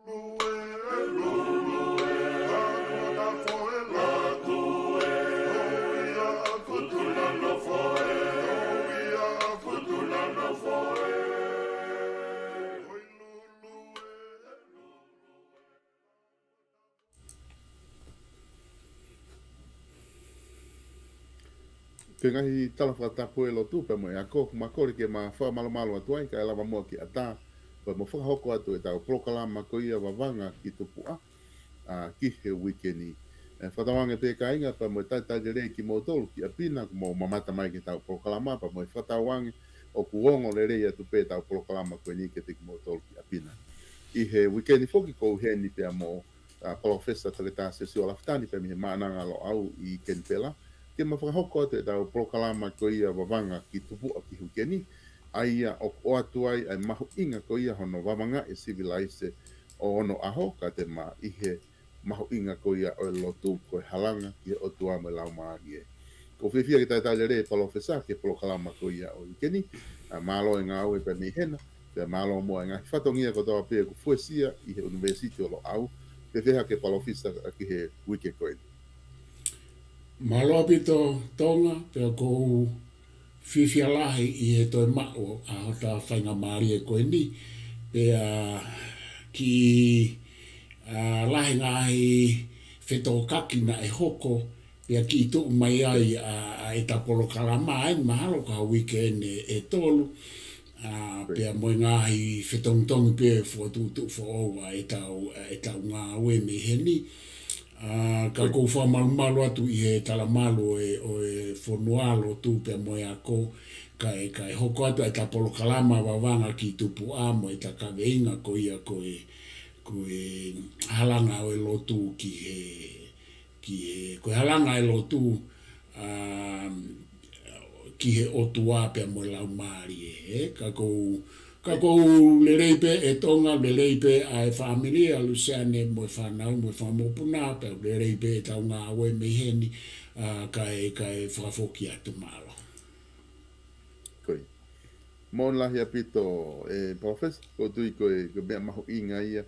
Ke ngahi tala whatapu e lo tupe mo e ako, makori ke ma wha malo atu ai, ka e lava mua ki ata, pa mo whakahoko atu e tau prokalama ko ia wawanga ki tupu ki he wikeni. E whatawange pe ka inga, pa mo e tai rei ki mo tolu ki a pina, mo mamata mai ki tau prokalama, pa mo e whatawange o kuongo le rei atu pe tau prokalama ko ni ke te ki mo tolu ki a pina. I he wikeni foki ko he ni pe mo Professor Taleta se o laftani pe mi he maananga lo au i ken pela, ke ma whakahoko te tau prokalama ko ia wawanga ki tupu a ki hukeni, aia o atu ai ai mahu inga ko ia hono wawanga e civilize o ono aho, ka te ma ihe mahu inga ko ia o lotu ko e halanga ki o tua me lau maari e. Ko whiwhia ki tai re palofesa ke prokalama ko ia o hukeni, malo e ngā au e pe mi hena, pe malo mo e ngā whatongia ko toa pia ko fuesia i he university o lo au, pe whiha ke palofisa ki he wike koe. Malo pito tonga pe ko whiwhia lahi i e toi mao a hota whainga maari e koe ni pe ki lahi ngahi wheto kaki na e hoko pe ki tu mai ai e tapolo kalama ai mahalo ka weekend e tolu pe mo ngahi whetongtongi pe fuatutu fo e tau ngā ue me heni ka kou wha malu atu i he tala malu o e whonualo tu pe mo e ako ka e hoko atu e ta polo kalama wawanga ki tupu a mo e ta kaweinga ko ia ko e halanga o e lotu ki he ko e halanga e lotu ki he otua pe mo e lau maari ka kou le reipe e tonga, le reipe a e familia, Luciane mo e whanau, mo e whamopuna, pe le reipe e tau ngā awe me heni, ka e whakafoki atu malo. Koi. Mon lahi apito e profes, ko tui ko e mea mahu inga ia,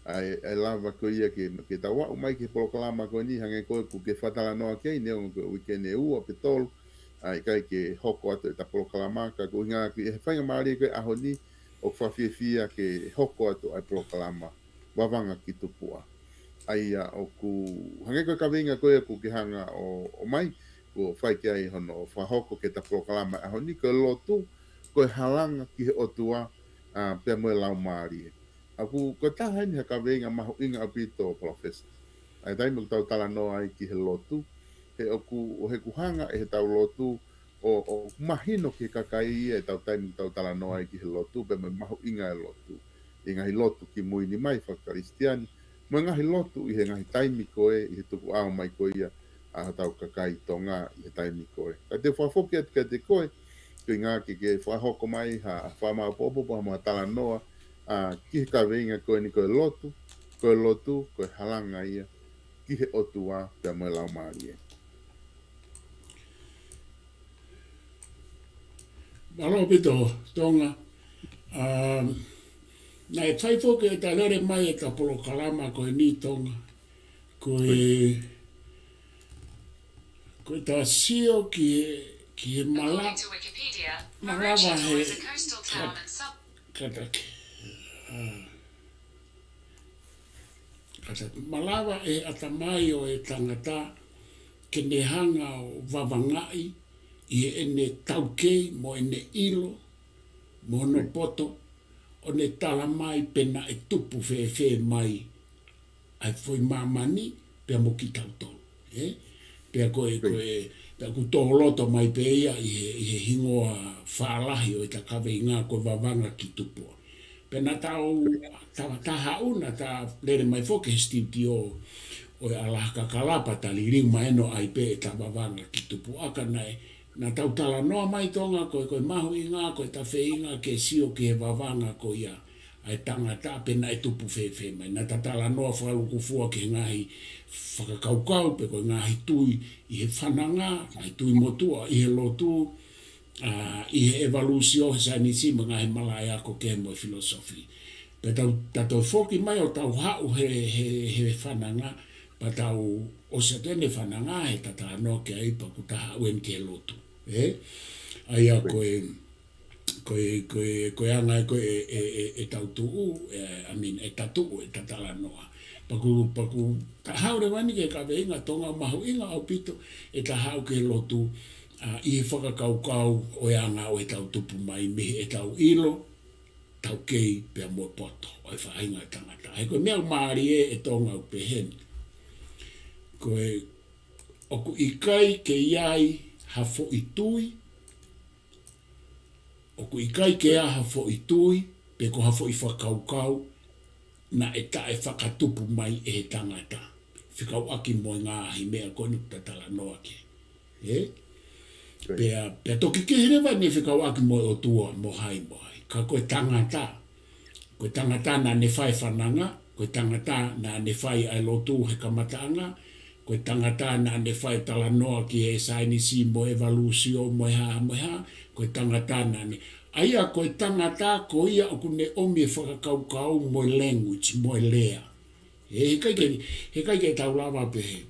e lava ko ia ke tawa umai ke proklama ko ni hange ko ke whatala noa kei, neo ko wikene ua pe tolu, ai kai ke hoko atu e ta proklama, ka ko inga ki e whainga maari ko e aho ni, o whawhiawhia ke hoko atu ai proklama wawanga ki tupua. Ai o ku hange koe kawinga koe ku ke hanga o mai, ko whai ke ai hono whahoko ke ta proklama aho ni koe lotu, koe halanga ki he otua pia moe lau maari. A ku koe tahani ha kawinga mahu inga apito professor. Ai taimo tau tala noa ai ki he lotu, he o he kuhanga e he tau lotu, o mahino ke kakai e tau taimi tau tala noa i ki he lotu, pe me mahu inga e lotu. I ngahi lotu ki muini mai whakaristiani, mo ngahi lotu i he ngahi taimi koe, i he tuku ao mai koe ia, a tau kakai tonga i he taimi koe. Ka te whafoki atu ka te koe, ki ngā ki ke whahoko mai, ha whamau popo, pa mua tala noa, ki he kawinga koe ni koe lotu, koe halanga ia, ki he otua, pe moe lau maari e. Malo pito tonga, na e whaifoke e ta lere mai e ka polo kalama ko e ni tonga, ko e ta sio ki e malawa he katake. Malawa e atamai o e tangata ke ne hanga o wawangai, i ene taukei mo ene ilo, mo no poto, o ne tala mai pena e tupu fe mai ai foi mamani pe mo ki tautolo. Pe ku toholoto mai pe ia i he hingoa whaalahi o i ta kawe i ngā koe wawanga ki tupua. Pena ta hauna ta lere mai foke he stiti o e alaka kalapa tali ringa eno ai pe e ta wawanga ki tupua ka na tau tala noa mai tonga koe mahu i ngā koe ta whee inga ke sio ki he wawanga ko ia ai tangata pena e tupu whee mai. Na ta tala noa whakaluku fua ke ngahi whakakaukau pe koe ngahi tui i he whananga, ngahi tui motua i he lotu, i he evalusio he sainisi ma ngahi malaya ko ke mo e filosofi. Pe tau foki mai o tau hau he whananga, pa tau o se tene whananga he tata no ke ai pa ku taha uen ke lotu. Aia koe anga e tau tuu, I mean, e tatu e tatala noa. Paku ta haure wani ke ka veinga tonga mahu inga au pito e ta hau ke lotu i he whakakaukau o anga o e tau tupu mai mihi e tau ilo, tau kei pe mo poto o e whainga tangata. He koe mea maari e tonga u pehen. Koe oku ikai ke iai hafo i tui, oku ikai ke aha fo i tui, pe ko hafo i whakaukau, na e ta e whakatupu mai e he tangata. Whikau aki mo ngā hi mea koe nuk tatala noa ke. Pea toki ke herewa ne whikau aki mo o tua mo hai. Ka koe tangata. Koe tangata na ne whai whananga, koe tangata na ne whai ai lotu he kamataanga, koe tangata na ne whai tala noa ki e sainisi mo evalusio mo ha, koe tangata na ne. Aia koe tangata ko ia o kune omi e whakakaukau mo language, mo lea. He kai ke tau lava pehe.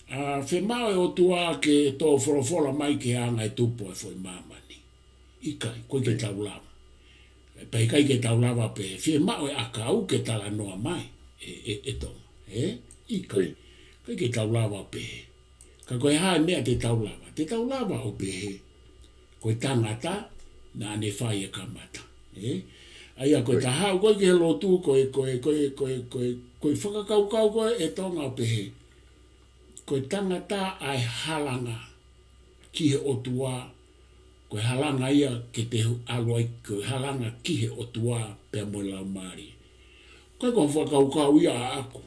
Whe mao e o tua ke tō wholofola mai ke anga e tupo e whoi mamani. Ikai, koe ke tau lava. Pai kai ke tau lava pehe. Whe mao e akau ke tala noa mai. E tonga. Ikai, kai ke tau lava pehe. Ka koe hae mea te tau lava. Te tau lava o pehe. Koe tangata, na ne whai e kamata. Aia koe ta hau koe ke lotu koe whakakaukau koe e tonga o pehe. Koe tangata ai halanga ki he otua, koe halanga ia ke te aloai, koe halanga ki he otua pe mo lau maari. Koe whakaukau ia a aku.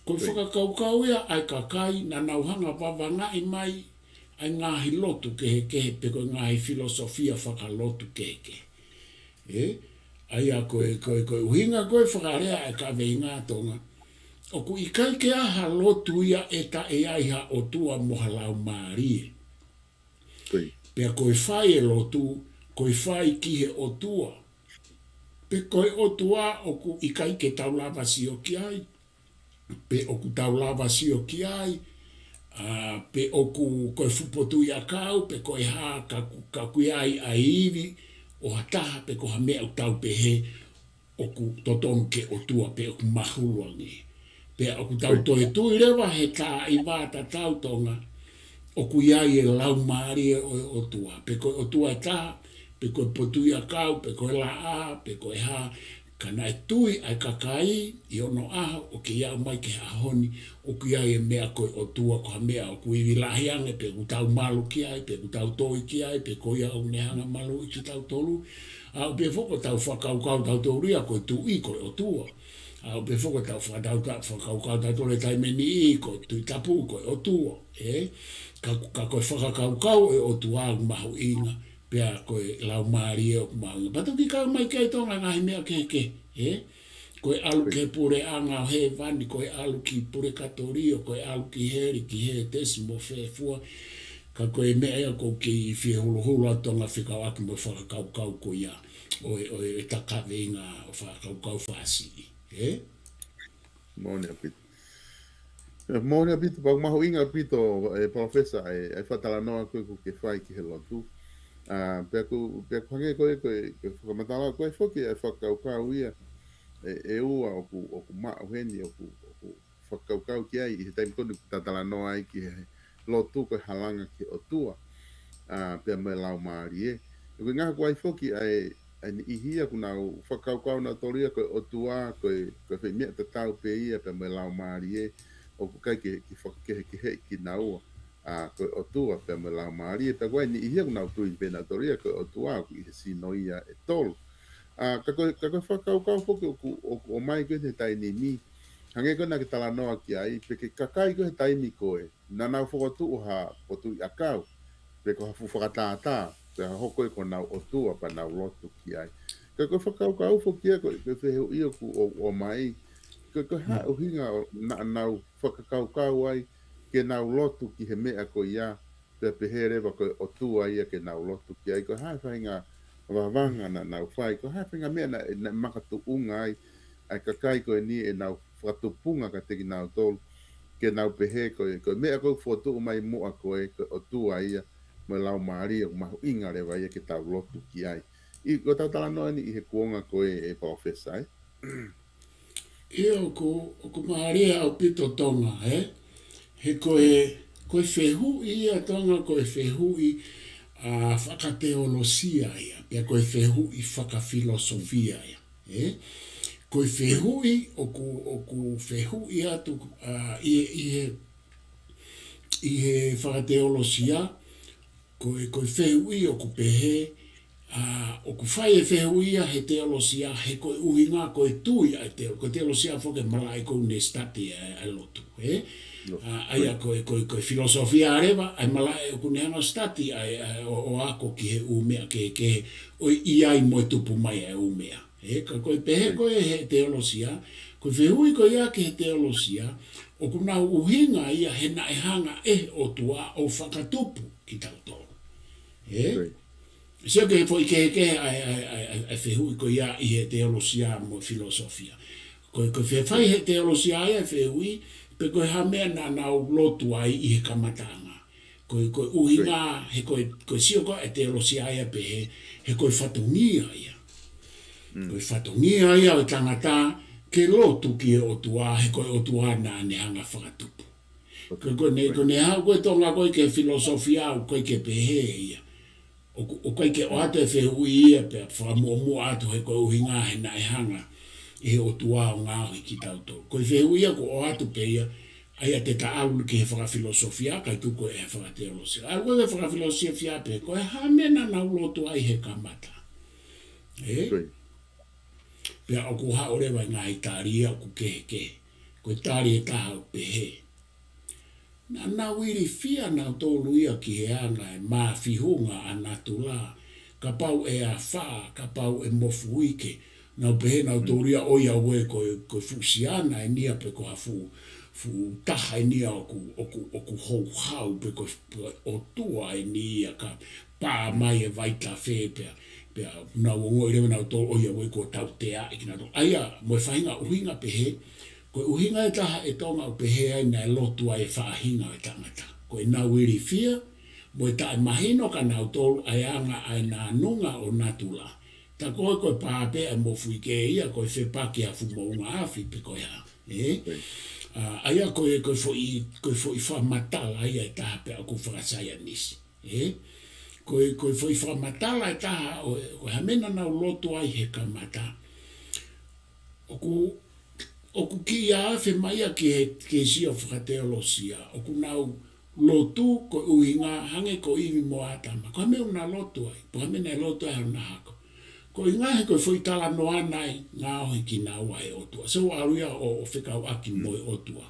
Koe whakaukau ia ai kakai na nauhanga wawangai mai ai ngahi lotu ke he pe koe ngahi filosofia whakalotu ke. Aia koe uhinga koe whakarea e ka vei ngā tonga. Oku ikai ke aha lotu ia e ta e aiha o tua moha lau maari. Pea koe whai e lotu, koe whai ki he o tua. Pe koe o tua oku ikai ke taulava sio ki ai. Pe oku taulava sio ki ai. Pe oku koe fupotu ia kau, pe koe haa ka kui ai a iwi, o hataha pe koha mea u tau pe he, oku totonke o tua pe oku mahuluangi. Pe oku tau toi tui rewa he tā i wāta tau tonga, oku iai e lau maari o tua. Pe koe o tua e taha, pe koe potu ia kau, pe koe la a, pe koe haa, kana e tui ai kakai i ono aha o ke iau mai ke hahoni o ku iai e mea koe o tua koha mea o ku iwi lahiange pe ku tau malu ki ai, pe ku tau toi ki ai, pe koe iau nehanga malu i ki tau tolu. O pe foko tau whakaukau tau tauria koe tu i koe o tua. O pe foko tau whakaukau tau tole taimeni i koe tui tapu koe o tua. Ka koe whakaukau e o tua au mahu inga. Pea koe lau maari e o kumaunga. Pato ki kau mai kei tonga ngahi mea keke. Koe alu ke pure anga o he vani, koe alu ki pure katorio, koe alu ki heri, ki he tesimo whefua. Ka koe mea ea kou ki whie hulu hulu a tonga whikau aki mo whakakaukau ko ia. O e takawe inga o whakakaukau whasi. Mone apito. Mone apito, pau mahu inga apito profesa e whatala noa koe ko ke whai ki he lotu. Pea hange koe whakamatala koe whoki e whakaukau ia e ua oku maa uheni oku whakaukau ki ai i he taimi konu tatala noa ai ki he lotu koe halanga ki o tua pea me lau maari e. Koe ngaha koe whoki ai ni ihia kuna whakaukau na toria koe o tua koe whi mea tatau pe ia pea me lau maari e oku kai ki whakakehe ki he ki na ua. Koe o tua pe me lau maari e pea koe ni ihia kuna utui pe na toria koe o tua ku i he sino ia e tolu. Ka koe whakaukau whoki o mai koe te taini mi hange koe na ke tala noa ki ai pe ke kakai koe taimi koe na nau whakatu ha potu i akau pe ko hafu whakatātā pe hoko e ko nau o tua pa nau lotu ki ai. Ka koe whakaukau whoki e koe wheheu i o mai koe ha uhinga na nau whakaukau ai ke nau lotu ki he mea ko ia pe he rewa koe o tua ia ke nau lotu ki ai. Koe hae whainga vanga na fai ko ha penga me na makatu ungai ai ka kai ko ni e na whakatupunga ka teki nau tolu ke nau pehe ko mea ko foto mai mo a ko o tua ia mo lau maari o mahu inga le vai ke tau lotu ki ai I ko tau tala noa ni I he kuonga ko e profesa ai Ia ko maarea o pito tonga, he koe whehu ia tonga koe whehu I a whakateolosia ia, pia koe whehu I whakafilosofia ia, koe whehu I o ku whehu I atu I he whakateolosia, koe whehu I o ku pehe, o ku whai e whehu ia he teolosia, he koe uhinga koe tui ai koe teolosia whoke malai kou ne stati ai lotu, aia koe filosofia arewa, ai malai o kune hanga stati ai o ako ki he umea ke o iai moe tupu mai ai umea, koe pehe koe he teolosia, koe whehu I koe ia ke he teolosia, o kuna uhinga ia he na e hanga o tua o whakatupu ki tau tolu, Sio che poi che ai fehu ko ia I he teolosia mo filosofia. Ko fai he teolosia ai fehu pe ko ha me na lotu ai I he kamatanga. Ko uhinga he ko sio ko teolosia ai pe he ko fatungia ia. Ko fatungia ia o tangata ke lotu ki o tua he ko o tua na ne hanga whakatupu. Ko ne ha ko tonga ko ke filosofia ko ke pe ia. O kai ke o ate whehu ia pe whamu atu he koe uhinga he na e hanga he o tua o ngā hui ki tau tō. Koe whehu ia ko o atu pe ia ai a te ta aulu ki he whakafilosofia kai tu koe he whakateolosia. Ai koe he whakafilosofia pe koe ha mena na ulotu ai he kamata. Pea o ku ha orewa ngā i tāria o ku kehe. Koe tāri e taha o pe he. Na wiri fia na tolu ia ki he anga e maa fihunga a natula. Ka pau e a wha, ka pau e mofu ike. Na pehe na tolu ia oia ue koe fusiana e nia pe ko hafu taha e nia oku hou hau pe koe o tua e nia ka pā mai e vaita whē pea na wongo i rewa na tolu oia ue ko tau tea iki na tolu. Aia, moe whahinga uhinga pehe. Ko uhinga e taha e tonga o pehe ai na e lotu ai e whaahinga e tangata. Ko e nā wiri fia, mo e tae mahino ka nau tolu ai anga ai nā nunga o natula. Ta koe pāpe e mofu ke ia koe whepaki a fumounga awhi pe koe ha. Aia koe fo I whamatala ia e taha pe aku whakasaya nisi. Koe fo I whamatala e taha o hamena nau lotu ai he kamata. Oku ki a fe mai a ke sia whakateolosia. Oku nau lotu ko uhinga hange ko iwi mo atama. Ko me una lotu ai. Po me na lotu ai hana hako. Ko inga he ko foi tala no anai ngā hoi ki nā wai otua. So aruia o whekau aki moi otua.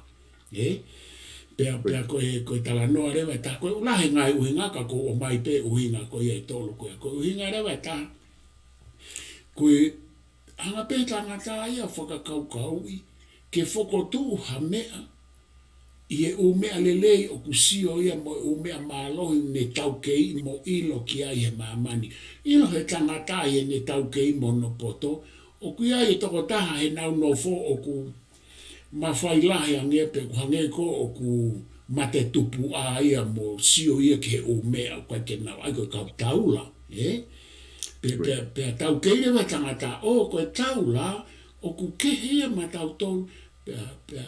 Pea ko tala no rewa ta ko ulahe ngai uhinga ka ko o mai pe uhinga ko ia tolu ko. Ko uhinga rewa ta ko hanga pe tangata ia whakakau I ke whokotu ha mea I e umea lelei o kusio ia mo umea mālohi ne taukei mo ilo ki ai he mamani. Ilo he tangata I ne taukei mo no poto. O ku ia I toko taha he nau no fo o ku mawhailahi angepe ku hangeko o ku mate tupu a ia mo sio ia ke umea o kai ke nau ai ko kau taula. Pea taukei lewa tangata o koe taula o ku kehe ma tau tolu pea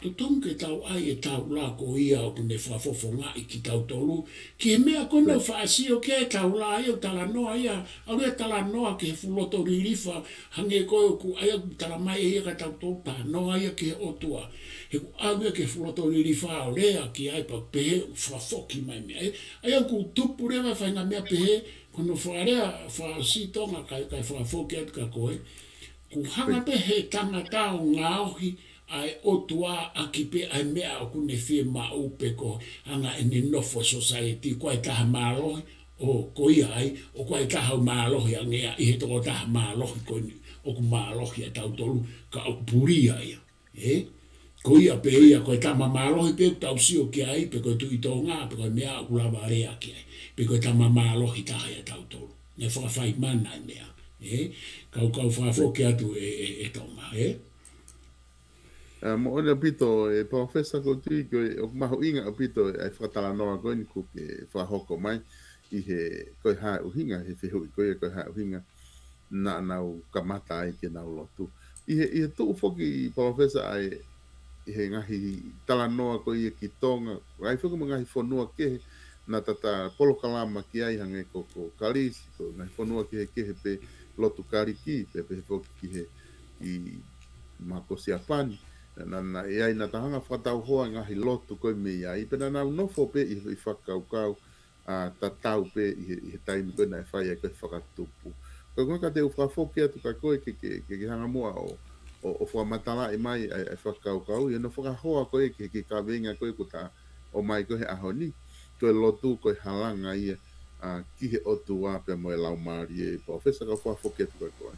tutonge tau ai e tau la ko ia o kune whafofonga I ki tau tolu ki he mea kono whaasio ke tau la ai o tala noa ia au rea tala noa ke he fuloto ririfa hange koe o ku aia tala mai e ia ka tau tolu pa noa ia ke he otua he ku au rea ke fuloto ririfa o rea ki ai pa pehe whafoki mai mea aia ku tupu rewa whainga mea pehe kono whaarea whaasitonga kai whafoki atu ka koe ku hanga pe he tangata o ngāohi ai otua aki pe ai mea o kune whie maupe ko hanga ene nofo society ko ai taha mālohi o ko ia ai o ko ai taha mālohi angea I he toko taha mālohi ko o ku mālohi a tau tolu ka o puria ia ko ia pe ia ko ai tama mālohi pe tau sio ki ai pe ko tu I tō ngā pe ko mea o kulawa rea ki ai pe ko tama mālohi taha ia tau tolu ne whakawhai mana e mea. Kau whakafoke atu e tonga. Mo ona pito e profesa ko tui ko o maho inga o pito e whakatala noa koe ni ko ke whahoko mai i he koe hae uhinga, he whihu i koe koe hae uhinga na nau kamata ai ke nau lotu. I he tuu whoki profesa ai i he ngahi tala noa koe i ki tonga, ai whuka mo ngahi whanua kehe na tata polo kalama ki ai hange ko kalisi, ko ngahi whanua kehe kehe pe lotu kariki, pe whoki ki he i mako siapani. Na ai na tahanga whatau hoa ngahi lotu koe me ai, pena nau nofo pe i whakaukau a tatau pe i he taimi koe na e whai e koe whakatupu. Koe koe ka te uwhawhoki atu ka koe ke hanga mua o whamatala i mai e whakaukau, i no whakahoa koe ke ka venga koe ko ta o mai koe he ahoni, koe lotu koe halanga ia ki he otu wā pe mo e lau maari e profesa ka whawhoki atu ka koe.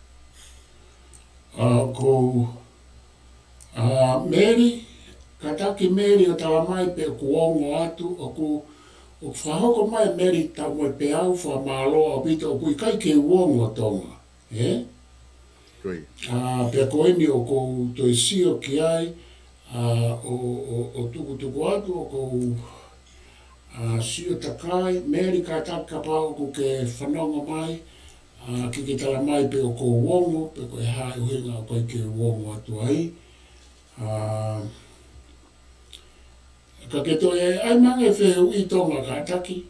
Mary, kataki Mary o tawa mai pe kuongo atu o whahoko mai Mary tau mo pe au whamaloa o pito o kui kai ke uongo tonga. Pe koeni o kou toi sio ki ai o tuku atu o kou sio takai, Mary kataki ka pao ku ke whanonga mai, ki tala mai pe o kou uongo, pe koe hae uhinga o kai ke uongo atu ai. Ka ke toi ai mange whehu i tonga ka taki.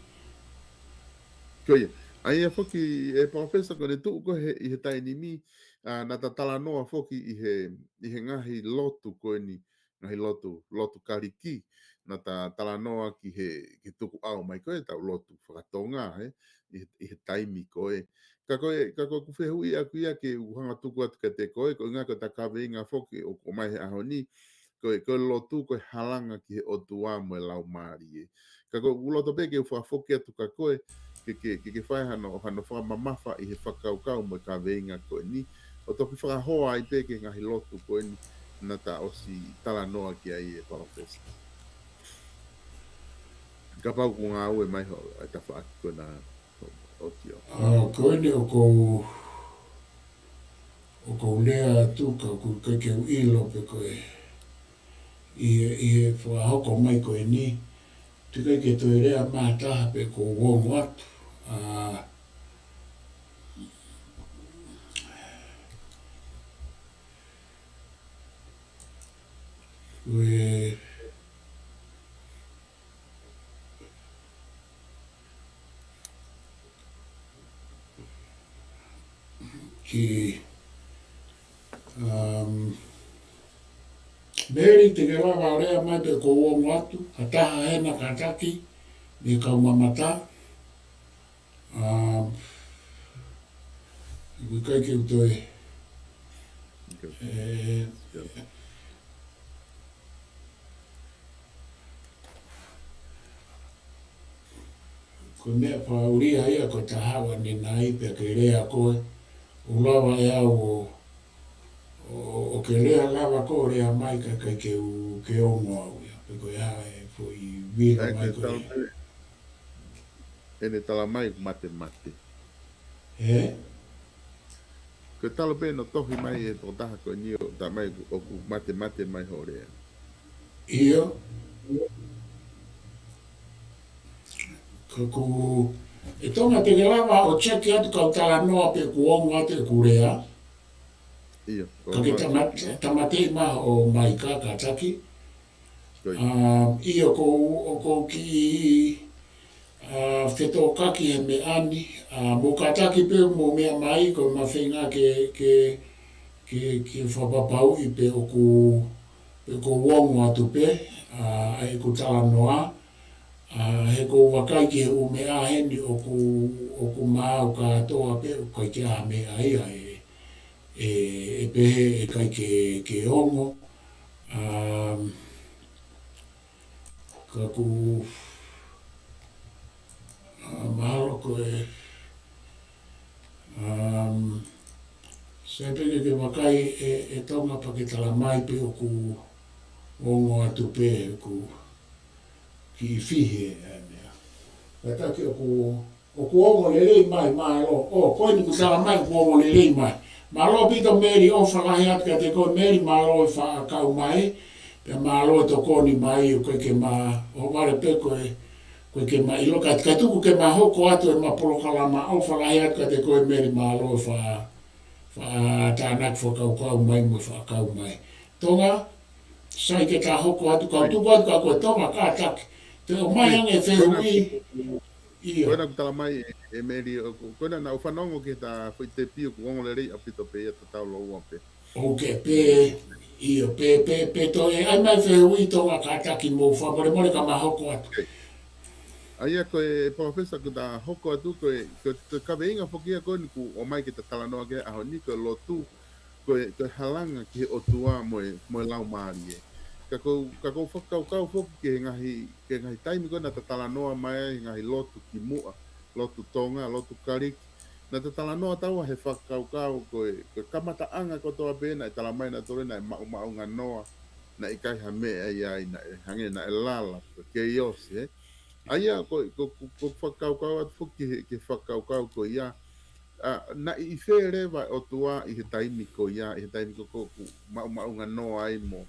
Koia, ai e whoki e profesa ko ne tuu ko i he taini mi na ta tala noa whoki i he ngahi lotu koe ni, ngahi lotu kariki, na ta tala noa ki he tuku au mai koe tau lotu whakatonga i he taimi koe. Ka koe ku whehu i aku ia ke uhanga tuku atu ka te koe, ko ngā ko ta kawe inga whoki o mai he ahoni, koe lotu koe halanga ki he otu wā mo e lau maari e. Ka koe uloto pe ke whawhoki atu ka koe, ke whai hano whamamafa i he whakaukau mo ka veinga koe ni. O toki whakahoa ai pe ke ngahi lotu koe ni na ta osi tala noa ki ai e profesa. Ka pau ku ngā ue mai ho ai ta whaaki koe na otio. Koe ni o kou lea tuka o kou keke u ilo pe koe i he whahoko mai koe ni. Tika ke toi rea mātaha pe kou wongo atu. Ki Mary te ke rawa rea mai pe kou wongo atu, hataha hena ka taki, me kau mamata. Kui kai ke utoi. Ko mea pauria ia ko ta hawa ni nai pe ke rea koe. Ulawa e au o ke rea lava ko rea mai ka kai ke ongo au ia. Pe koe hawa e fui vila mai koe. E ne tala mai mate. Ko talo pe no tohi mai e to taha koe ni o ta mai o mate mai horea. Iyo. Ku e tonga te lava o cheki atu kau tala noa pe ku ongo atu e kurea. Iyo. Ka ke tamatei maha o mai ka taki. Iyo ko ki wheto kaki he me ani. Mo ka taki pe mo mea mai ko mawhenga ke whapapau i pe o ku ongo atu pe. Ai ku tala noa. He ko wakai ki he ume aheni o ku maa o katoa pe o kai ke aha mea ia e pehe e kai ke ongo. Ka ku mahalo koe se peke ke wakai e tonga pa ke tala mai pe o ku ongo atu pe ku ki whihe e mea. Ka taki o o kuongo le lei mai mai o koe ni kusala mai kuongo le lei mai. Malo pito meri o whalahi atka te koe meri malo i whaakau mai, pe malo to koni mai o koe ke ma, o wale pe koe ke ma ilo ka tuku ke ma hoko atu e ma polokalama o whalahi atka te koe meri malo i tānak whakau mai mo whaakau mai. Tonga, sai ke tā hoko atu kau tuku atu ka koe tonga ka tak, te o mai ange whehui, Koena kutala mai e meri, koena na uwhanongo ke ta whai te pio ku ongo le rei apito pe ia ta tau lo ua pe. Ok, pe to e ai mai whehui tonga ka taki mo whamore more ka mahoko atu. Aia koe profesa ku ta hoko atu koe te kaweinga whokia koe ni ku o mai ke ta talanoa ke aho ni koe lotu koe halanga ki o tua moe lau maari e. Ka kou whakau whoki ke ngahi taimi koe na ta talanoa mai ngahi lotu ki mua, lotu tonga, lotu kariki. Na ta talanoa taua he whakau koe kamata anga ko toa pēna e talamai na tore na e mau ngā noa na i kai ha mea ia na e hange na e lala ke iosi e. Aia ko whakau atu whoki ke whakau ko ia na i wherewa o tua i he taimi ko ia, i he taimi ko mau ngā noa ai mo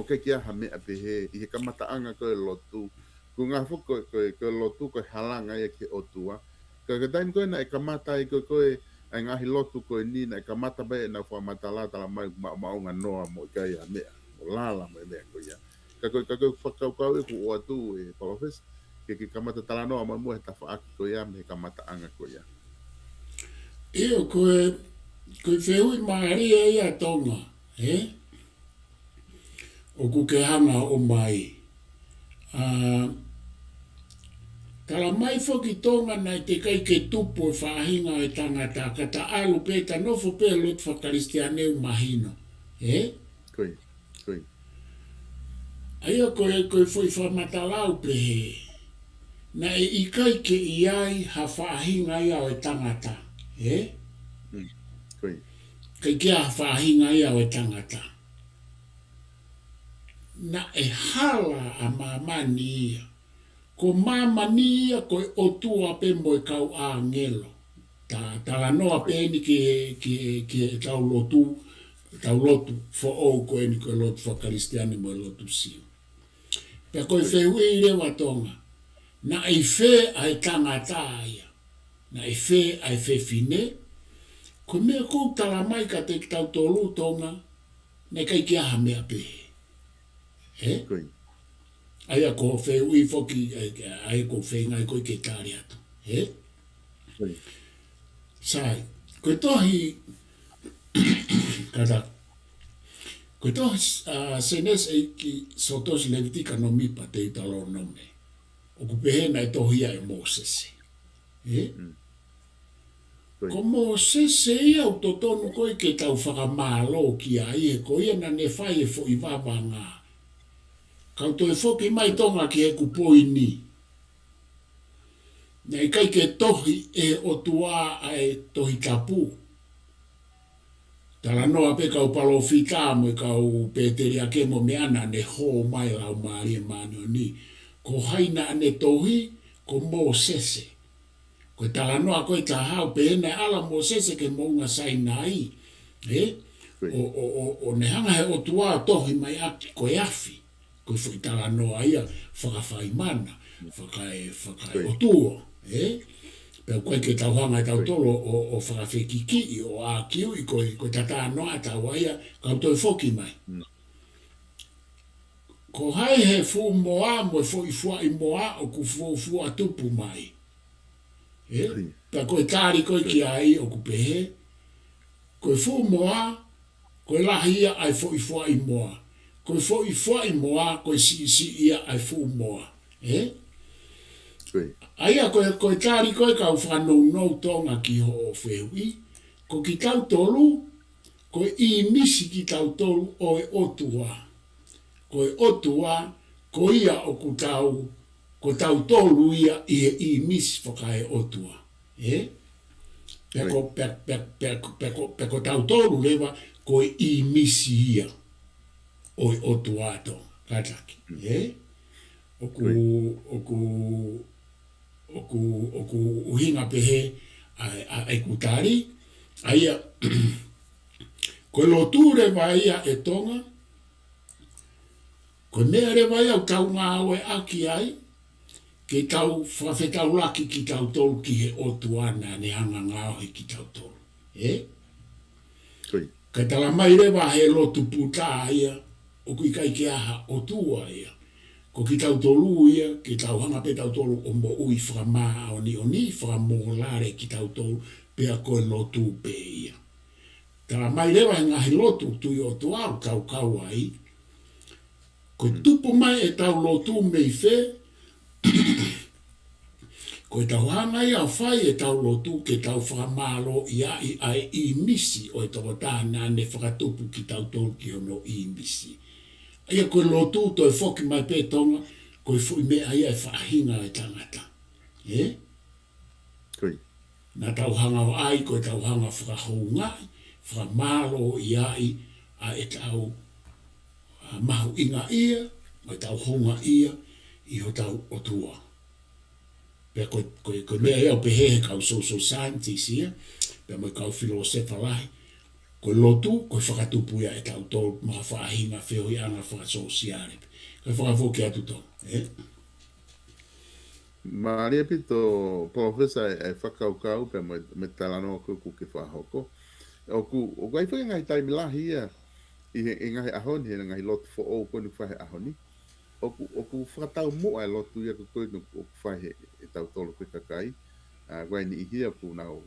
ke kia ha mea pehe, i he kamata anga koe lotu. Ko ngā whuko koe lotu koe halanga ia ke o tua. Ka taimi koe na e kamata i koe ai ngahi lotu koe ni na e kamata bai na whamata la tala mai mau ngā noa mo i kai ha mea, mo lala mo i mea ko ia. Ka koe whakau e ku o atu e profesa. Ke kamata tala noa mo he ta whaaki ko ia me he kamata anga ko ia. Io koe whehui maari e ia tonga, o kuke hanga o mai. Tala mai whoki tonga nei te kai ke tupo e whahinga e tangata, ka ta alu pe ta nofo pe lot whakaristianeu mahino. Koi. Aia koe whoi whamatalau pe he. Na e ikai ke iai ha whahinga ia o e tangata. Koi. Kai kia ha whahinga ia o e tangata. Na e hala a mamani ia. Ko mamani ia koe otua pe mo e kau a ngelo. Tala noa pe ni ke tau lotu fo o koe ni koe lotu whakaristiane mo e lotu siu. Pea koe whehui rewa tonga. Na e whe ai tangata ia. Na e whe ai whe fine. Ko mea kou tala mai ka te tau tolu tonga. Ne kai kia ha mea pehe. Koi. Aia ko whehui whoki. Aia ko whe ngai koe ke tāre atu. Koi. Sai. Koe tohi. Kata. Koe tohi senes eiki sotos levitika no mipa te italo nome. O ku pehena e tohia e Mosese. Ko Mosese ia o totonu koe ke tau whakamālo ki a ie ko ia na ne whai e fo i wawanga. Kau toi whoki mai tonga ki e kupoi ni. Nei kai ke tohi e o tua ai tohi tapu. Tala noa pe kau palo whika mo i kau Peteri a kemo me ana ne ho mai lau maari e mano ni. Ko haina ane tohi ko Mosese. Ko tala noa koe ta hau pe ene ala Mosese ke mounga sai nai. O ne hanga he o tua tohi mai aki koe afi. Ko fui tala noa ia whakawhai mana. Whakai o tuo. Pea koe ke tau hanga e tau tolo o whakawhekiki o a kiu i koe tata noa tau aia kau toi whoki mai. Ko hai he fu moa mo fo i fua i moa o ku fua tupu mai. Pea koe tāri koe ki ai o ku pehe. Koe fu moa, koe lahia ai fo i fua i moa. Koe fo i fua i moa, koe si ia ai fu moa. Aia koe tāri koe kau whanou tonga ki ho o whehui. Ko ki tau tolu, koe i misi ki tau tolu o e otua. Koe otua, ko ia o ku tau, ko tau tolu ia i misi whakae otua. Peko tau tolu lewa, koe i misi ia o e otua to, kataki. o ku uhinga pehe ai kutari, aia, ko lotu re vaia e tonga, ko mea re vaia o tau ngā oe aki ai, ke tau whawhetau laki ki tau tolu ki he otu ana ne hanga ngā ohe ki tau tolu. Koi. Ka tala mai rewa he lotu puta ia, o kui kai ke aha o tua ia. Ko ki tau tolu ia, ki tau hanga pe tau tolu o mo ui whakamaa o ni whakamō lare ki tau tolu, pea koe lotu pe ia. Tala mai rewa he ngahi lotu tui o tua au tau kau ai, ko tupo mai e tau lotu mei whe, ko tau hanga ia whai e tau lotu ke tau whakamalo ia i ai i misi o e toko tāna ne whakatupu ki tau tolu ki ono i misi. Ia koe lotu to e whoki mai pē tonga, koe fui mea ia e whaahinga e tangata. Koi. Nā tau hanga o ai, koe tau hanga whakahou ngai, whakamalo ia i a e tau mahu inga ia, koe tau honga ia, i ho tau o tua. Pea koe mea eo pehe kau social scientist ia, pea moi kau filosefa lahi, koe lotu, koe whakatupu ia e tau tō maha whaahinga whio i anga whakasosiare. Koe whakafoki atu tō. Maria pito profesa e whakaukau pea me talano ku ke whahoko. O kai whai ngai taimi lahi ia, i ngai ahoni, he ngai lotu fo o koe nuk whahe ahoni. O ku whakatau mua e lotu ia koe nuk whahe e tau tolo koe kakai. Koe ni ihia ku nau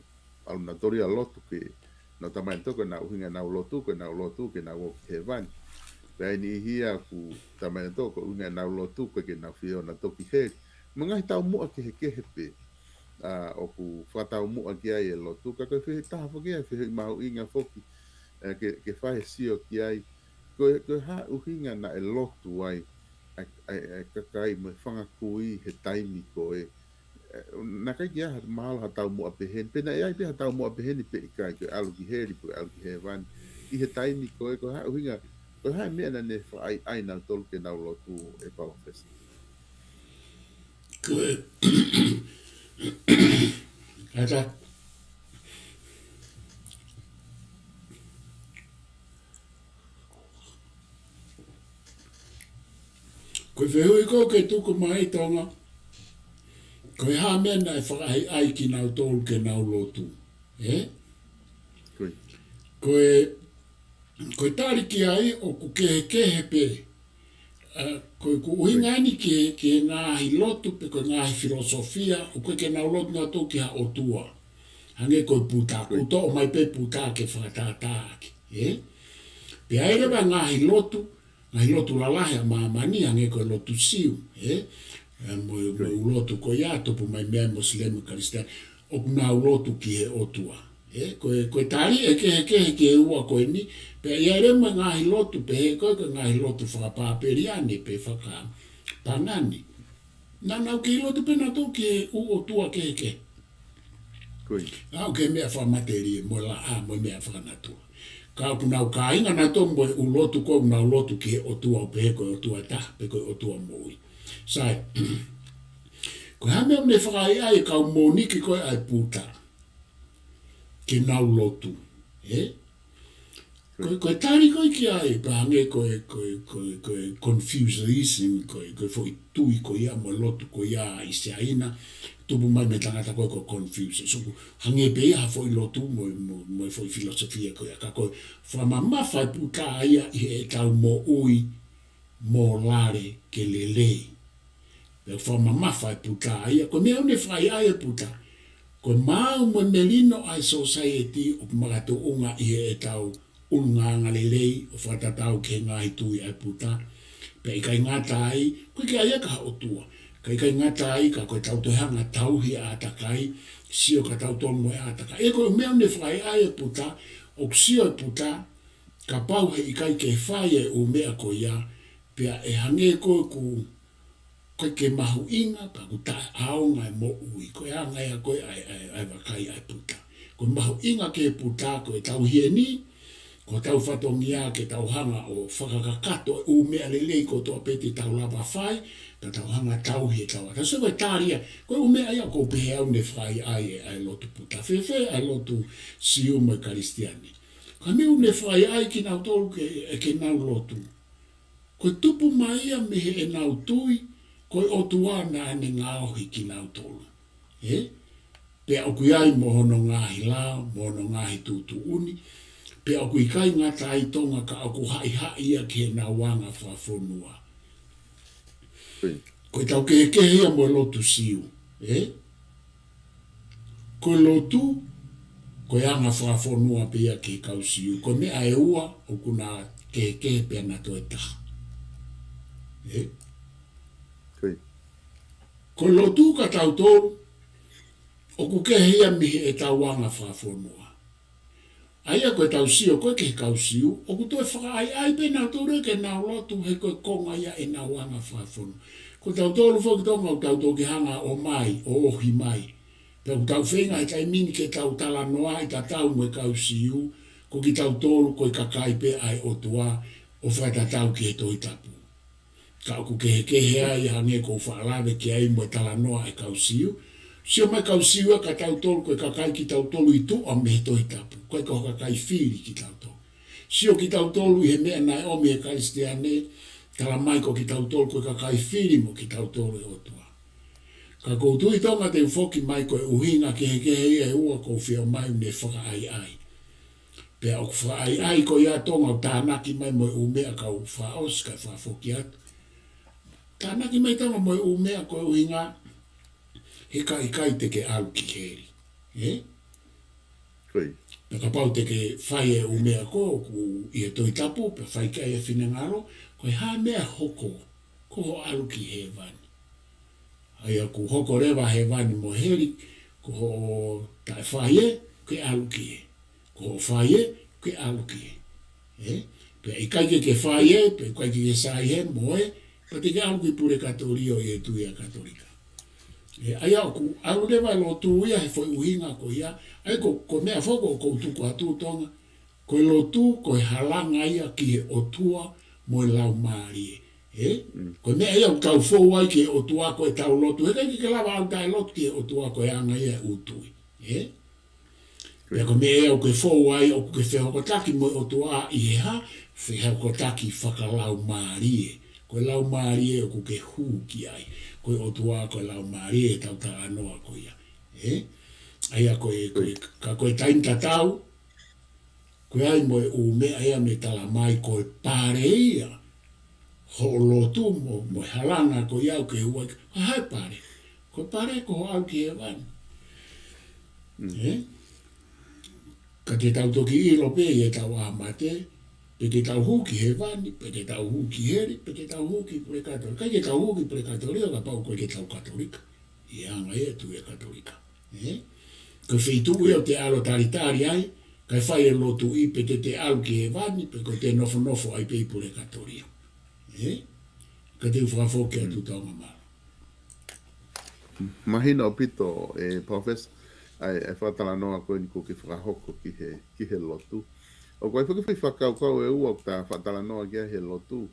aluna toria lotu ke no tamai toko na uhinga nau lotu ke nau o ke vani. Pea ni ihia ku tamai toko uhinga nau lotu ke nau whio na toki heri. Mga tau mua ke he kehepe. O ku whatau mua ki ai e lotu. Ka koe whihe taha whaki ai whihe mahu inga whoki. Ke whahe sio ki ai. Koe ha uhinga na e lotu ai. Kakai me whanga kui he taimi koe. Na kai ki aha mahalo ha tau mua peheni. Pena e ai pe ha tau mua peheni pe i kai. Koe alu ki heri koe alu ki he vani. I he taimi koe koe ha uhinga. Koe ha mea na ne whaai ai nau tolu ke nau lotu e palofesa. Koe, ata, koe whehui ko ke tuku mai tonga, koe ha mena e whakahi ai ki nau tolu ke nau lotu. Koe tariki ai o ku kehe pe. Koe ku uhinga ani ki ngāhi lotu pe koe ngāhi filosofia o koe ke nau lotu ngā tō ki ha o tua. Hange koe puta, kuto o mai pe puta ke whakatātā aki. Pe airewa ngāhi lotu lalahe a māmani hange koe lotu siu. Mo lotu koe ia topu mai mea Muslim Kristian o nau lotu ki he o tua. Koe tari e kehe ke ua koe ni, pe ia rema ngahi lotu, pe he koe ngahi lotu whakapāperiane, pe whakapangani. Nā nau ki lotu pe nā tō ki u o tua kehe. Au ke mea whamateri mo la a mo mea whakanatua. Ka au nau ka inga nā tō mo u lotu koe nau lotu ki he o tua o pe he koe o tua ta, pe koe o tua moi. Sai, koe hame o ne whakai ai kau moniki koe ai puta. Ke nau lotu, Koe tari koe ki ai, pahange koe confuserism, koe foi tui koe ia mo lotu koe ia i se aina, tupu mai me tangata koe confuse. So hange pe ia foi lotu mo foi filosofia koe ka koe whamama whai puta ia i e tau mo ui, mo lare ke lelei. Peo whamama whai puta ia, koe mea une whai ai puta. Koe mau mo melino ai society o magato unga i e tau unga lelei o whatatau ke ngahi tui ai puta. Pe i kai ngata ai, koe ke aia ka otua. Kai ngata ai ka koe tau tohanga tauhi a takai, sio ka tau tomo e a takai. E koe mea ne whai ai e puta, o sio e puta, ka pau he i kai ke whai e o mea koe ia, pe e hange koe koe ke mahu inga, pa ku tae aonga e mo ui, koe anga ea koe ai wakai ai puta. Koe mahu inga ke puta, koe tau hieni, ko tau whatongia ke tau hanga o whakakakato u mea lelei ko toa pete tau lava whai, ka tau hanga tau he tau. Ta sewa tāria, ko u mea ia ko pehe au ne whai ai ai lotu puta whewhe, ai lotu siu mai karistiani. Ka me u ne whai ai ki nau tolu ke nau lotu. Ko tupu mai ia mehe e nau tui, ko o tuana ane ngā ohi ki nau tolu. Pe au kui ai mohono ngāhi lao, mohono ngāhi tūtu uni, pe aku i kai ngata ai tonga ka aku hai ia ke na wanga whafonua. Ko tau ke hea mo lotu siu. Ko lotu, ko anga whafonua pe ia ke kau siu. Ko mea e ua o kuna ke pe ana to e taha. Ko lotu ka tau tōru, o ku ke hea mihi e tau wanga whafonua. Aia koe tau sio, koe ke kau siu, o ku toi whaka ai pe nau tōre ke nau lotu he koe konga ia e nau wanga whafonu. Ko tau tōru whakitonga o tau tō ki hanga o mai, o ohi mai. Pe ku tau whenga e tai mini ke tau tala noa i ta tau mo e kau siu, ko ki tau tōru koe kakai pe ai o tua, o whaita tau ki he toi tapu. Ka ku ke hea i hange ko whaalawe ki ai mo e tala noa e kau siu, sio mai kau siua ka tau tolu koe kakai ki tau tolu i tu a me toi tapu. Koe ka kakai whiri ki tau tolu. Sio ki tau tolu i he mea nai o me e karistiane, tala mai ko ki tau tolu koe kakai whiri mo ki tau tolu i otua. Ka koutu i tonga te ufoki mai koe uhinga ke hea e ua ko whio mai ne whaka ai ai. Pea o whaka ai ai ko ia tonga o tānaki mai mo e umea ka u whaos ka whafoki atu. Tānaki mai tonga mo e umea koe uhinga, he kai te ke au ki heri. Ka pau te ke whai e o mea ko, ku i e toi tapu, pe whai kai e whina ngaro, koe ha mea hoko, ko ho alu ki he vani. Aia ku hoko rewa he vani mo heri, ko ho tae whai e, ke alu ki he. Ko ho whai e, ke alu ki he. Pe i kai ke whai e, pe kai ke sai he, mo e, pe te ke alu ki pure katorio i e tuia katolika. Aia ku au lewa lo tu ia he foi uhinga ko ia ai ko mea foko ko tu ko atu tonga ko lo tu ko halanga ia ki o tua mo lau mari ko mea ia ka fo ai ki o tua ko tau lo tu he ki lava au tai lot ki o tua ko anga ia utui pe ko mea o ko fo ai o ko fe ko taki mo o tua i ha fe ko taki whakalau mari ko lau mari o ko ke hu ki ai koe o tua koe lau maari e tau ta anoa koe ia. Aia koe taim tatau, koe ai moe ume aia me tala mai koe pare ia. Ho lotu mo halanga koe iau ke huai, hai pare. Koe pare ko ho au ki e wani. Ka te tau toki ilo pe e tau amate, pe te tau huki he vani, pe te tau huki heri, pe te tau huki pure katolika. Kai ke tau huki pure katolika, ka pau koe ke tau katolika. I anga e tu e katolika. Ko whitu eo te alo taritari ai, kai whai e lotu i pe te alu ki he vani, pe ko te nofo ai pe i pure katolika. Ka te whakafoke atu taunga mara. Mahina o pito, Professor, ai whatala noa koe ni ko ke whakahoko ki he lotu. O koe whaki whakau e ua ta whatala noa kia he lotu.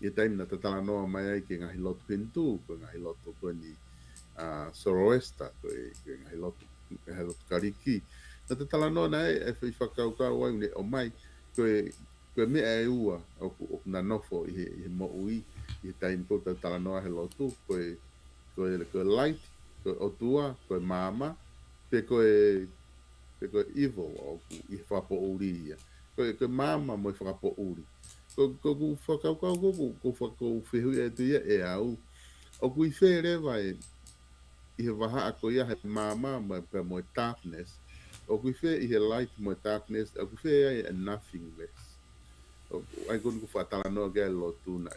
I taimina ta tala noa mai ai ke ngahi lotu hintu, koe ngahi lotu koe ni Soroesta, koe ngahi lotu kariki. Na ta tala noa na e whakau ai ne o mai, koe mea e ua o na nofo i he mo ui, i taim ko ta tala noa he lotu, koe light, koe otua, koe mama, pe koe evil o i whapo uri ia. Koe mama mo i whakapo uri. Ko whakau whihu e tu ia e au. O kui whee rewa i he waha ako ia he mama mo i darkness. O kui whee i he light mo i darkness. O kui whee ai e nothingness. Ai kunu ku whatala noa gai lotu na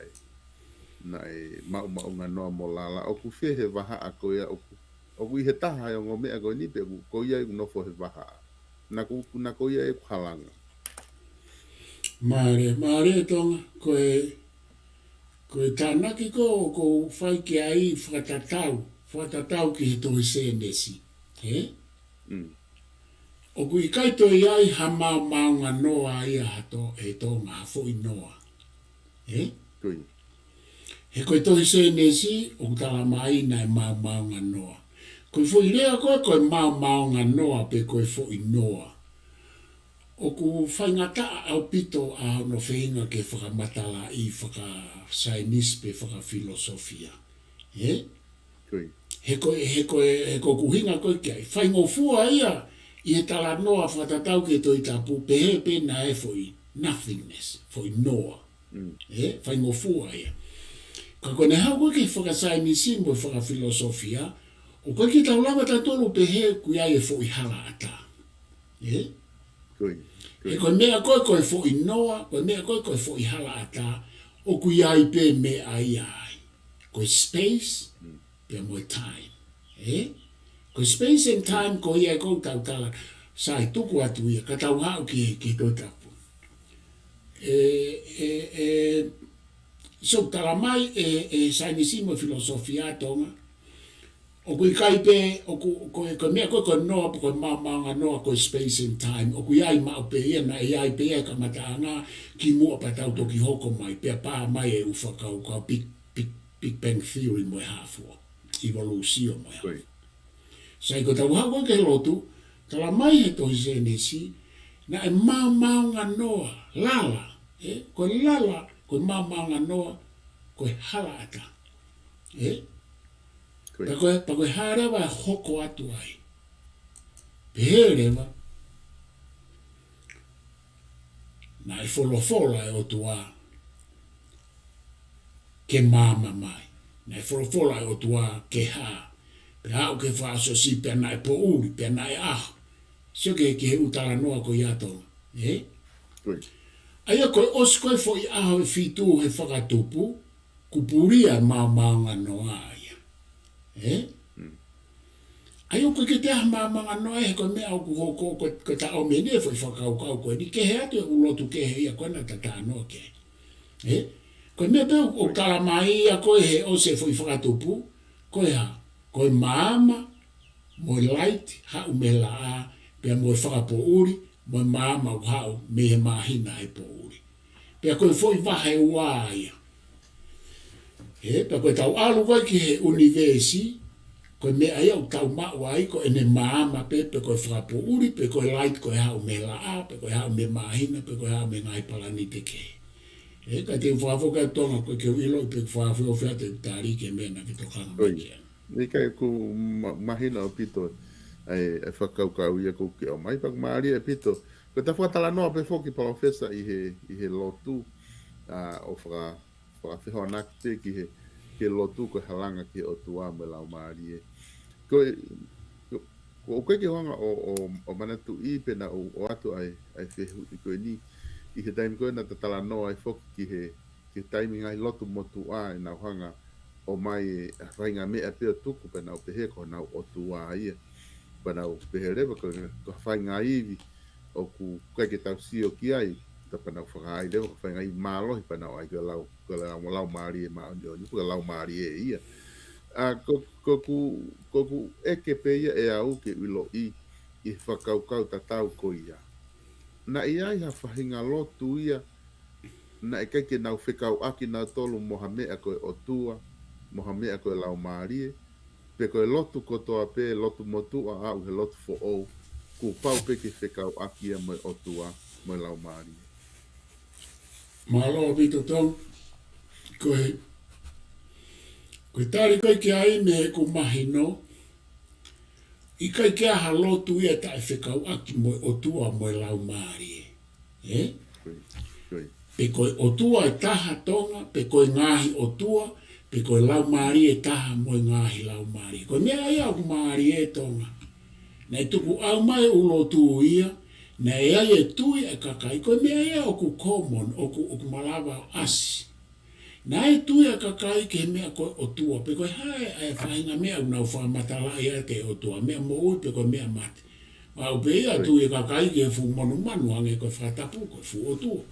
e mau ngā noa mo lala. O kui whee he waha ako ia. O kui he taha e o ngomea ko nipe ko ia i nofo he waha. Na ko ia e kuhalanga. Mare tonga, koe tānaki ko whai ki ai whakatatau ki he tohi sēnesi. O kui kaito iai ha maunga noa ia hato e tonga ha fo i noa. Koi. He koe tohi se nesi o tala mai na e maunga noa. Koe fo i rea koe maunga noa pe koe fo i noa. O ku whaingata au pito a no whainga ke whakamatala i whaka sainis pe whaka filosofia. Koi. He koe kuhinga koe kia. Whaingo fua ia i he tala noa whatatau ke toi tapu pe he pe na e fo i nothingness, fo i noa. Whaingo fua ia. Ka kone hau koe ke whakasainisi mo whaka filosofia, o koe ki tau lama tatolu pe he kuia e fo i hala ata. Koi. E koe mea koe fo i noa, koe mea koe fo i hala ata, o kuia i pe me ai ai. Koe space, pe mo time. Koe space and time ko ia koe tau tala, sai tuku atu ia, ka tau hau ki toi tapu. So tala mai sainisimo filosofia tonga, o kui kaipe, o koe mea koe noa, koe maanga noa koe space and time, o kui ai mao pe ia na e ai pe ia ka mataanga ki mua pa tau toki hoko mai, pe paa mai e ufa kau Big Bang Theory mo e hafua, evolution mo e hafua. Sai ko tau hako ke lotu, tala mai he tohi se nesi, na e maanga noa, lala, koe lala, koe maanga noa, koe hala ata. Pa koe harewa hoko atu ai. Peherewa, na e folofola e otua ke mama mai. Na e folofola e otua ke haa. Pe hau ke whaaso si pe na e po uri, pe na e aho. Sio ke he utala noa ko iatonga. Aia koe os koe fo i aho e fitu he whakatupu, kupuria maanga noa aia. Aia koe ke te aha maanga noa he koe mea au kuhoko koe ta au mene fo i whakaukau koe ni ke he atu e ulotu ke he ia koe na tata noa ke. Koe mea pe o kalamai ia koe he ose fo i whakatupu, koe ha. Koe maama, moe light, hau me la a, pia moe whakapo uri, moe maama u hau me he mahina he po uri. Pia koe foi wahe ua ia. Pia koe tau alu koe ki he universi, koe mea ia u tau maua ai, koe ene maama pe koe whakapo uri, pe koe light koe hau me la a, pe koe hau me mahina, pe koe hau me ngai palani te ke. Ka te whaafoka tonga koe ke wilo, pe whaafo fea te tari ke mena ki tokanga makia. Ni kai ku mahina o pito e whakaukau ia ku ke o mai pak maari e pito. Ko ta whakatala noa pe foki profesa i he lotu o whakawhiho nakte ki he lotu ko halanga ki o tua me lau maari e. Ko o koe ke honga o manatu i pena o atu ai whehu i koe ni i he taimi koe na tatala noa e foki ki he taimi ngai lotu motu a e na hanga o mai whainga mea peo tuku pena o pehe ko nau o tua ia. Pena o pehe rewa ko whainga iwi o ku kai ke tau sio ki ai. Ta pena o whaka ai rewa ko whainga iwi mālohi pena o ai ke lau maari e maoni o nipu ke lau maari e ia. Koku eke pe ia e au ke wilo i whakaukau tatau ko ia. Na ia i ha whahinga lotu ia na e kai ke nau whikau aki nau tolu moha mea koe o tua. Moha mea koe lau maarie, pe koe lotu kotoa pe lotu motua au he lotu fo ou, ku pau pe ke whekau akia mai otua mai lau maarie. Mahalo pito tong, koe tari koe ke ai me ku mahino, i kai ke aha lotu ia ta e whekau aki mai otua mai lau maarie. Pe koe otua e taha tonga, pe koe ngahi otua, pe koe lau maari e taha moe ngahi lau maari. Koe mea ia ku maari e tonga. Na e tuku au mai ulo tu ia, na e ai e tui e kakai. Koe mea ia o ku common, o ku malawa asi. Na e tui e kakai ke mea koe o tua. Pe koe hae e whainga mea unau whamatala ia te o tua. Mea mo ui pe koe mea mate. Au pe ia tui e kakai ke fu manu manu ange koe whatapu koe fu o tua.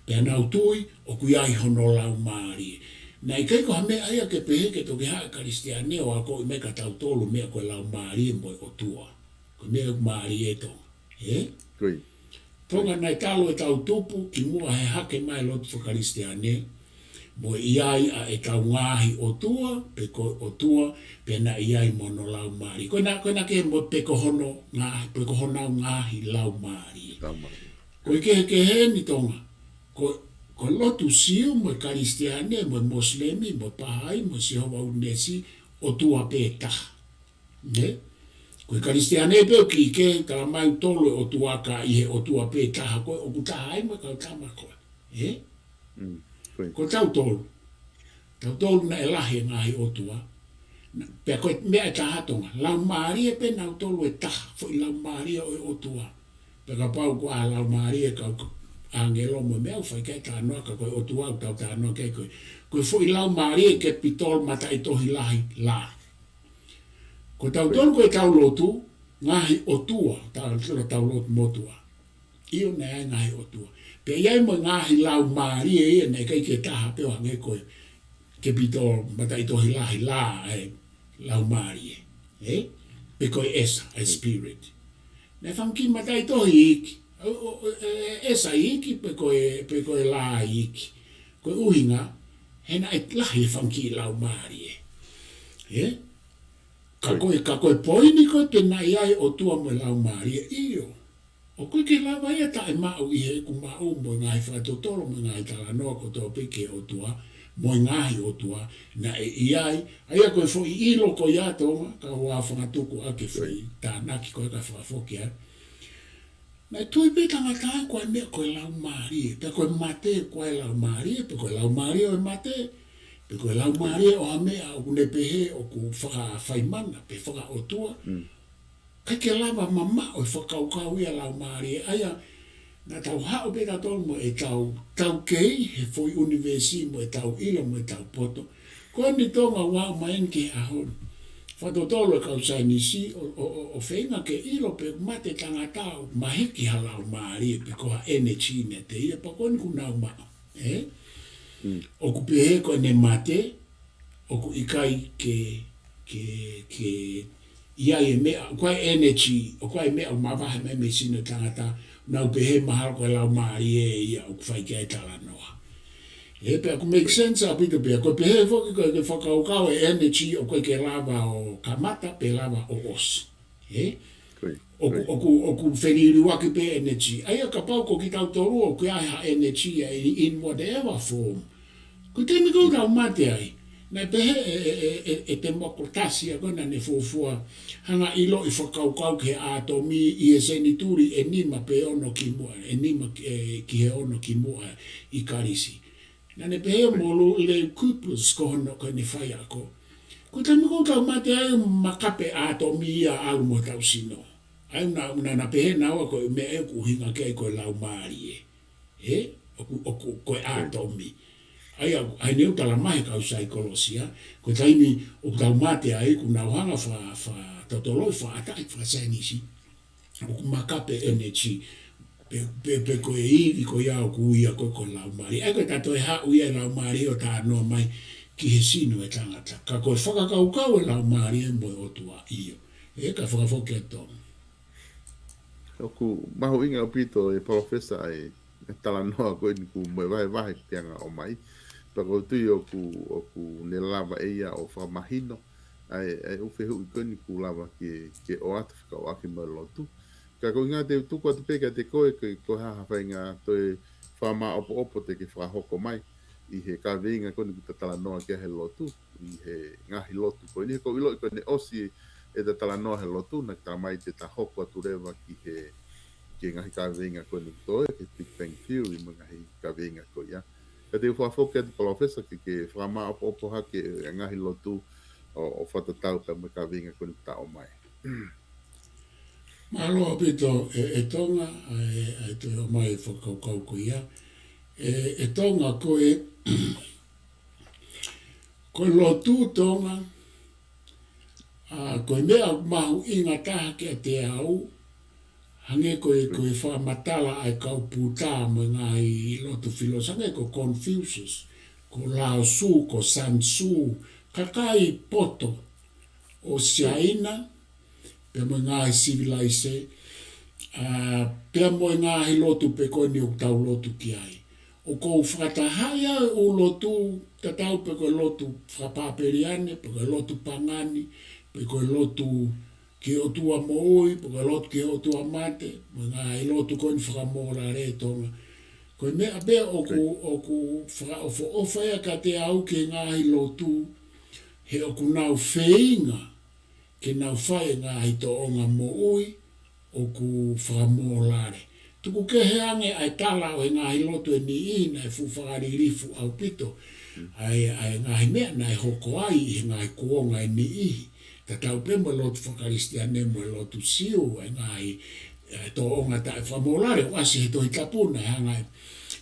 Pe anau tui o ku iai hono lau maari. Na i keiko ha mea ia ke pehe ke toki hae karistianeo a ko i meka tau tolu mea koe lau maari mo o tua. ko mea maari e tonga. Koi. Tonga nei talo e tau tupu ki mua he hake mai lotu whakaristiane. Mo iai a e tau ngahi o tua, pe ko o tua, pe na iai mono lau maari. Koe na ke mo pe ko hono ngahi lau maari. Koe ke he ni tonga. Ko lotu siu mo karistiane, mo moslemi, mo pahai, mo Jehova Unesi, o tua pe taha. Koe karistiane pe o ki ke kala mai tolo o tua ka ihe o tua pe taha koe o kutaha ai mo kau tama koe. Ko tau tolu. Tau tolu na elahi ngahi o tua. Pea koe mea e taha tonga. Lau maari e pe nau tolu e taha. Foi lau maari o tua. Pea ka pau kua lau maari e kau angelo mo mea ufai kai ta anoa ka koe o tua au tau ta anoa kai koe. Koe foi lau maari e ke pitol mata i tohi lahi la. Ko tau tolu koe tau lotu ngahi o tua. Tau lotu mo tua. Io ne ai ngahi o tua. Pe iai mo ngahi lau maari e ia ne kai ke taha peo hange koe ke pitol mata i tohi lahi la lau maari e. Pe koe esa, a spirit. Ne whanki mata i tohi iki. Esa iki pe koe la iki. Koe uhinga, hena e lahi whanki lau maari e. Ka koe poini koe te na iai o tua mo lau maari e iyo. O koe ke lawa ia ta e mau i he ku mau mo ngai whaatotoro mo ngai tala noa ko tō peke o tua, mo ngai o tua, na e iai, aia koe fo i ilo ko ia tonga, ka hoa whangatuku ake whai, tā naki koe ka whaafoki ai. Na e tui pe tangata koe mea koe lau maari e, pe koe mate koe lau maari e, pe koe lau maari o e mate, pe koe lau maari e o ha mea o kune pehe o ku whaka whaimana, pe whaka o tua, kai ke lava mama o whakaukau ia lau maari e aia na tau hao pe tau mo e tau kei he foi universi mo e tau ilo mo e tau poto ko ni tonga wao maen ke ahon whatotolo e kau sainisi o whenga ke ilo pe mate tangatau mahiki halau maari e pe koha energy ne te ia pa koni kunau maa o ku pehe ko ne mate o ku ikai ke ia e mea, koe energy, o koe mea o mawahe me sino tangata, nau pehe mahal koe lau maari e ia o kwhai kia e tala noa. E pea ku make sense a pito pea, koe pehe foki koe ke whakaukau e energy o koe ke lava o kamata, pe lava o os. O ku wheniriwaki pe energy. Aia ka pau ko ki tau toru o koe ha energy in whatever form. Ko te mi kou tau mate ai. Na pehe e te mokotasi a kona ne fufua hanga ilo i whakaukau ke atomi i e senituri e nima pe ono ki mua, e nima ki he ono ki mua i karisi. Na ne pehe molu le kupus ko hono ko ne whai ako. Ko te miko tau mate ai makape atomi ia au mo tau sino. Ai na pehe naua ko me e kuhinga kei ko lau maari e. O ko atomi. Ai neu tala mai kau sai kolosia, ko taimi o tau mate ai ku nau hanga fa totoloi fa atai fa sainisi. O ku makape energy pe ko e iwi ko ia o ku ia ko lau mari. Ai ko tato e hau ia lau mari o ta anoa mai ki he sino e tangata. Ka koe whakakaukau e lau mari e moe o tua iyo. E ka whakafoke tonga. O ku mahu inga o pito e profesa ai tala noa koe ni ku moe vahe pianga o mai. Pako tui o ku ne lava eia o whamahino, ai uwhi hui koni ku lava ke o atu whakau ake mai lotu. Ka ko ngā te tuku atu peka te koe ko haha whai ngā toi whama opo te ke whahoko mai i he ka veinga koni ku tatala noa ke he lotu, i he ngahi lotu koe ni ko ilo i kone osi e tatala noa he lotu, na ka mai te ta hoko atu rewa ki ngahi ka veinga koni toe, ke Big Bang Theory mo ngahi ka veinga koe ia. Ka te whaafoke atu profesa ke whama opo hake e ngahi lotu o whatatau ka me ka vinga koni ta o mai. Malo pito e tonga ai te o mai whakaukau ko ia. E tonga koe koe lotu tonga koe mea mahu inga taha ke te au hange koe whamatala ai kau puta mo ngai lotu filosange ko Confucius, ko Lao Tzu, ko Sun Tzu, kakai poto o siaina pe mo ngā he civilise, pea mo ngā he lotu pe koe ni o tau lotu ki ai. O kou whakatahai au o lotu, tatau pe koe lotu whapaperiane, pe koe lotu pangani, pe koe lotu ki o tua mooi, pe koe lotu ki o tua mate, mo ngā he lotu koe ni whakamora re tonga. Koe mea bea o ku whakaofo ofea ka te au ke ngā he lotu, he o ku nau wheinga, ke nau whae ngā he to o ngā mooi, o ku whakamorare. Tuku ke he ange ai tala o ngā he lotu e ni ina e fu whakaririfu au pito. Ai ngā he mea nai hoko ai he ngā he kuonga e ni ihi. Ta tau pe mo lotu whakaristia ne mo lotu siu e ngā he to o ngā tae whamorare. Wasi he tohi tapuna e hangai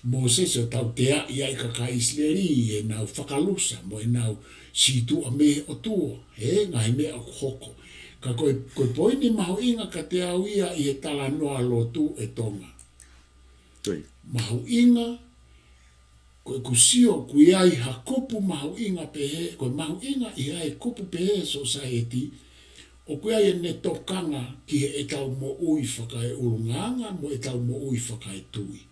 Moses o tau tea ia i kaka isleri e nau whakalusa mo e nau situ a me o tua. He ngā he mea o hoko. Ka koe poini maho inga ka te au ia i he tala noa lotu e tonga. Maho inga, koe kusio kui ai ha kupu maho inga pehe, koe maho inga i ai kupu pehe society, o kui ai ne tokanga ki he e tau mo ui whakae urunganga, mo e tau mo ui whakae tui.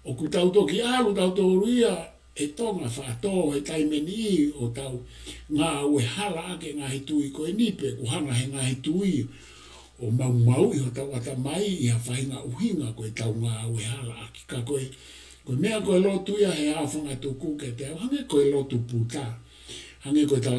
O ku tau toki alu, tau toruia, e tonga whaatoa he taimeni i o tau ngā ue hala ake ngā he tui koe nipe, ku hanga he ngā he tui o mau i ho tau ata mai i ha whainga uhinga koe tau ngā ue hala ake. Ka koe mea koe lotu ia he hawhanga tuku ke te au, hange koe lotu puta, hange koe tala